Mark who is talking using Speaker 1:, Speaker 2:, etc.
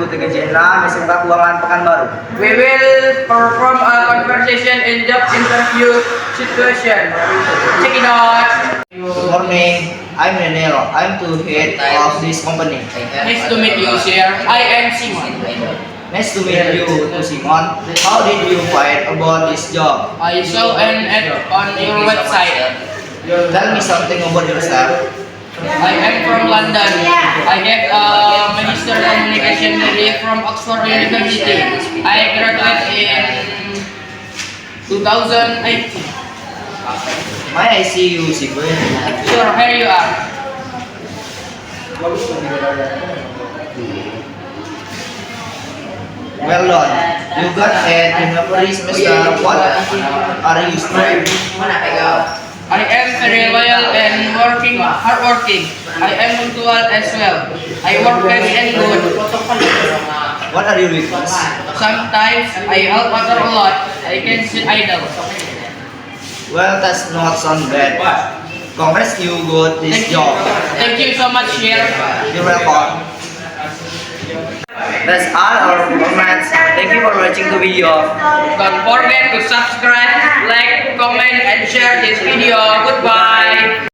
Speaker 1: Pulutan General, may Simba Kuangan Pekanbaru.
Speaker 2: We will perform a conversation in job interview situation. Check it out.
Speaker 1: Good morning, I'm Renero. I'm the head of this company.
Speaker 2: Nice to meet you, sir. I am Simon.
Speaker 1: Nice to meet you, Simon. How did you find about this job?
Speaker 2: I saw an ad on your website.
Speaker 1: Tell me something about yourself.
Speaker 2: I am from London. I have a Magister Communication degree from Oxford University. I graduated in 2018.
Speaker 1: May I see you, Simon?
Speaker 2: Sure, here you are.
Speaker 1: Well done. You got ahead in the first semester. What are you studying?
Speaker 2: I am very loyal and hardworking. I am punctual as well. I work very and good.
Speaker 1: What are your weaknesses?
Speaker 2: Sometimes I help other a lot. I can sit idle.
Speaker 1: Well, that's not sound bad. Congrats, you got this job.
Speaker 2: Thank you so much, Sher.
Speaker 1: You're welcome. That's all our performance. Thank you for watching the video.
Speaker 2: Don't forget to subscribe, like, comment, and share this video. Goodbye.